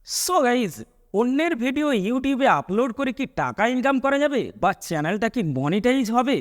So guys, অন্যের video ইউটিউবে upload করে কি টাকা ইনকাম করা যাবে বা চ্যানেলটা কি মনিটাইজ হবে?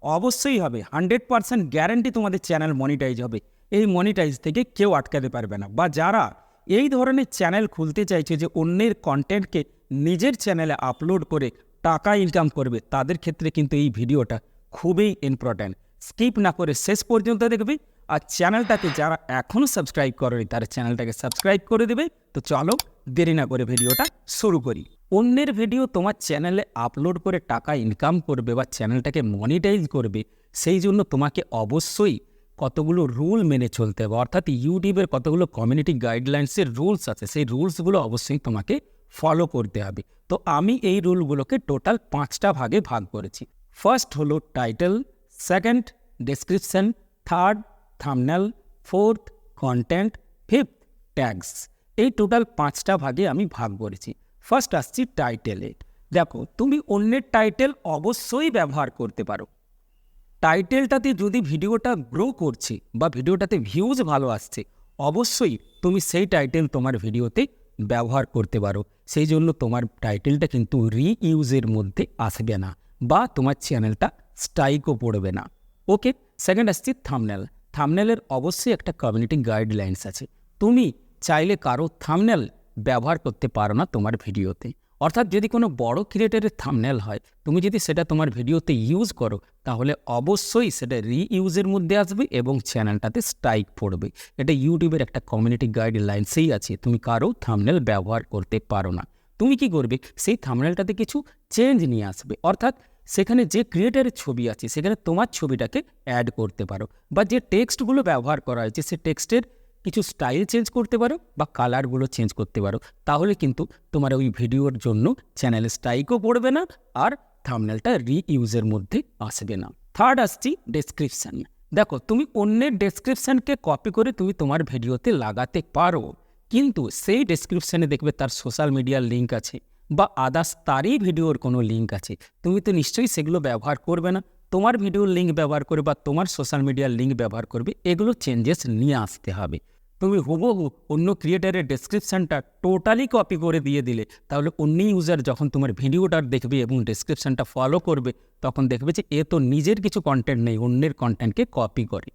অবশ্যই হবে। 100% গ্যারান্টি তোমাদের চ্যানেল মনিটাইজ হবে। এই মনিটাইজ থেকে কেউ আটকাতে পারবে না। বা যারা এই ধরনের চ্যানেল খুলতে চাইছে যে অন্যের কন্টেন্টকে নিজের চ্যানেলে আপলোড করে টাকা ইনকাম করবে, তাদের ক্ষেত্রে কিন্তু এই ভিডিওটা খুবই ইম্পর্ট্যান্ট। স্কিপ না করে শেষ পর্যন্ত দেখবে। আর চ্যানেলটাকে যারা এখনও সাবস্ক্রাইব করেনি তারা চ্যানেলটাকে সাবস্ক্রাইব করে দেবে। তো চলো দেরি না করে ভিডিওটা শুরু করি। অন্যের ভিডিও তোমার চ্যানেলে আপলোড করে টাকা ইনকাম করবে বা চ্যানেলটাকে মনিটাইজ করবে, সেই জন্য তোমাকে অবশ্যই কতগুলো রুল মেনে চলতে হবে। অর্থাৎ ইউটিউবের কতগুলো কমিউনিটি গাইডলাইন্সের রুলস আছে, সেই রুলসগুলো অবশ্যই তোমাকে ফলো করতে হবে। তো আমি এই রুলগুলোকে টোটাল 5টা ভাগে ভাগ করেছি। ফার্স্ট হলো title, second description, third thumbnail, fourth content, fifth tags. এই টোটাল 5টা ভাগে আমি ভাগ করেছি। ফার্স্ট আসছি টাইটেলে। দেখো, তুমি অন্যের টাইটেল অবশ্যই ব্যবহার করতে পারো। টাইটেলটাতে যদি ভিডিওটা গ্রো করছে বা ভিডিওটাতে ভিউজ ভালো আসছে, অবশ্যই তুমি সেই টাইটেল তোমার ভিডিওতে ব্যবহার করতে পারো। সেই জন্য তোমার টাইটেলটা কিন্তু রিইউজের মধ্যে আসবে না বা তোমার চ্যানেলটা স্ট্রাইকও পড়বে না। ওকে, সেকেন্ড আসছে থাম্বনেল। থাম্বনেলের অবশ্যই একটা কমিউনিটি গাইডলাইন্স আছে। তুমি চাইলে কারো থাম্বনেল ব্যবহার করতে পারো না তোমার ভিডিওতে। অর্থাৎ যদি কোনো বড় ক্রিয়েটরের থাম্বনেল হয়, তুমি যদি সেটা তোমার ভিডিওতে ইউজ করো, তাহলে অবশ্যই সেটা রিইউজের মধ্যে আসবে এবং চ্যানেলটাতে স্ট্রাইক পড়বে। এটা ইউটিউবের একটা কমিউনিটি গাইডলাইন্সেই আছে, তুমি কারো থাম্বনেল ব্যবহার করতে পারো না। তুমি কি করবে, সেই থাম্বনেলটাতে কিছু চেঞ্জ নিয়ে আসবে। অর্থাৎ সেখানে যে ক্রিয়েটারের ছবি আছে সেখানে তোমার ছবিটাকে অ্যাড করতে পারো, বা যে টেক্সটগুলো ব্যবহার করা হয়েছে সে টেক্সটের কিছু স্টাইল চেঞ্জ করতে পারো বা কালারগুলো চেঞ্জ করতে পারো। তাহলে কিন্তু তোমার ওই ভিডিওর জন্য চ্যানেল স্ট্রাইকও পড়বে না আর থাম্বনেলটা রিইউজের মধ্যে আসবে না। থার্ড আসছি ডেসক্রিপশান। দেখো, তুমি অন্যের ডেসক্রিপশানকে কপি করে তুমি তোমার ভিডিওতে লাগাতে পারো, কিন্তু সেই ডেসক্রিপশানে দেখবে তার সোশ্যাল মিডিয়ার লিঙ্ক আছে বা আদার্স তারই ভিডিওর কোনো লিঙ্ক আছে। তুমি তো নিশ্চয়ই সেগুলো ব্যবহার করবে না। তোমার ভিডিওর লিঙ্ক ব্যবহার করবে বা তোমার সোশ্যাল মিডিয়ার লিঙ্ক ব্যবহার করবে, এগুলো চেঞ্জেস নিয়ে আসতে হবে। তুমি হুবহু অন্য ক্রিয়েটারের ডেসক্রিপশানটা টোটালি কপি করে দিয়ে দিলে, তাহলে অন্য ইউজার যখন তোমার ভিডিওটা দেখবে এবং ডেসক্রিপশানটা ফলো করবে, তখন দেখবে যে এ তো নিজের কিছু কন্টেন্ট নেই, অন্যের কন্টেন্টকে কপি করে।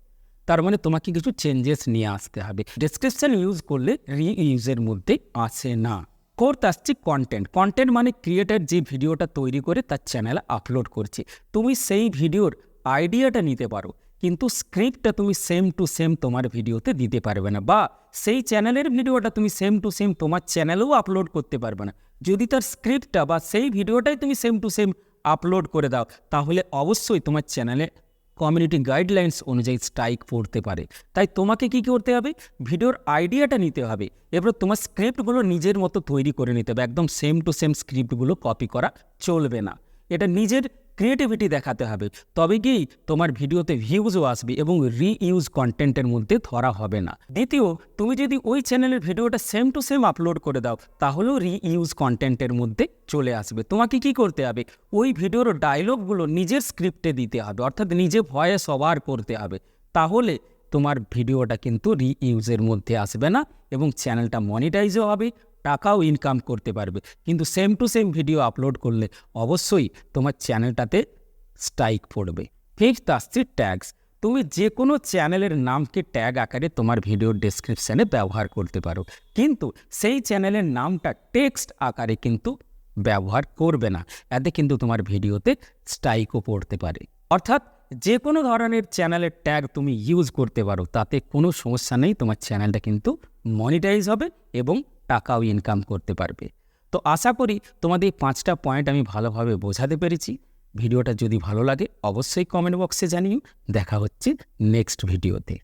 তার মানে তোমাকে কিছু চেঞ্জেস নিয়ে আসতে হবে। ডেসক্রিপশান ইউজ করলে রিইউজের মধ্যে আসে না। ফোর্থ আসছে কন্টেন্ট। কন্টেন্ট মানে ক্রিয়েটার যে ভিডিওটা তৈরি করে তার চ্যানেলে আপলোড করছে, তুমি সেই ভিডিওর আইডিয়াটা নিতে পারো, কিন্তু স্ক্রিপ্টটা তুমি সেম টু সেম তোমার ভিডিওতে দিতে পারবে না, বা সেই চ্যানেলের ভিডিওটা তুমি সেম টু সেম তোমার চ্যানেলেও আপলোড করতে পারবে না। যদি তার স্ক্রিপ্টটা বা সেই ভিডিওটাই তুমি সেম টু সেম আপলোড করে দাও, তাহলে অবশ্যই তোমার চ্যানেলে কমিউনিটি গাইডলাইন্স অনুযায়ী স্ট্রাইক পড়তে পারে। তাই তোমাকে কি করতে হবে, ভিডিওর আইডিয়াটা নিতে হবে, এবার তোমার স্ক্রিপ্টগুলো নিজের মতো তৈরি করে নিতে হবে। একদম সেম টু সেম স্ক্রিপ্টগুলো কপি করা চলবে না। এটা নিজের ক্রিয়েটিভিটি দেখাতে হবে, তবে গিয়েই তোমার ভিডিওতে ভিউজও আসবে এবং রিইউজ কন্টেন্টের মধ্যে ধরা হবে না। দ্বিতীয়, তুমি যদি ওই চ্যানেলের ভিডিওটা সেম টু সেম আপলোড করে দাও, তাহলেও রিইউজ কন্টেন্টের মধ্যে চলে আসবে। তোমাকে কি করতে হবে, ওই ভিডিওর ডায়লগগুলো নিজের স্ক্রিপ্টে দিতে হবে, অর্থাৎ নিজে ভয়েস ওভার করতে হবে। তাহলে তোমার ভিডিওটা কিন্তু রিইউজের মধ্যে আসবে না এবং চ্যানেলটা মনিটাইজও হবে, টাকাও ইনকাম করতে পারবে। কিন্তু same to same video upload করলে অবশ্যই তোমার চ্যানেলটাতে স্ট্রাইক পড়বে। ফিফথ আসছে ট্যাগস। তুমি যে কোনো চ্যানেলের নামকে ট্যাগ আকারে তোমার ভিডিওর ডেসক্রিপশানে ব্যবহার করতে পারো, কিন্তু সেই চ্যানেলের নামটা টেক্সট আকারে কিন্তু ব্যবহার করবে না। এতে কিন্তু তোমার ভিডিওতে স্ট্রাইকও পড়তে পারে। অর্থাৎ যে কোনো ধরনের চ্যানেলের ট্যাগ তুমি ইউজ করতে পারো, তাতে কোনো সমস্যা নেই, তোমার চ্যানেলটা কিন্তু মনিটাইজ হবে এবং টাকাও ইনকাম করতে পারবে। তো আশা করি তোমাদের এই 5টা পয়েন্ট আমি ভালোভাবে বোঝাতে পেরেছি। ভিডিওটা যদি ভালো লাগে অবশ্যই কমেন্ট বক্সে জানিও। দেখা হচ্ছে নেক্সট ভিডিওতে।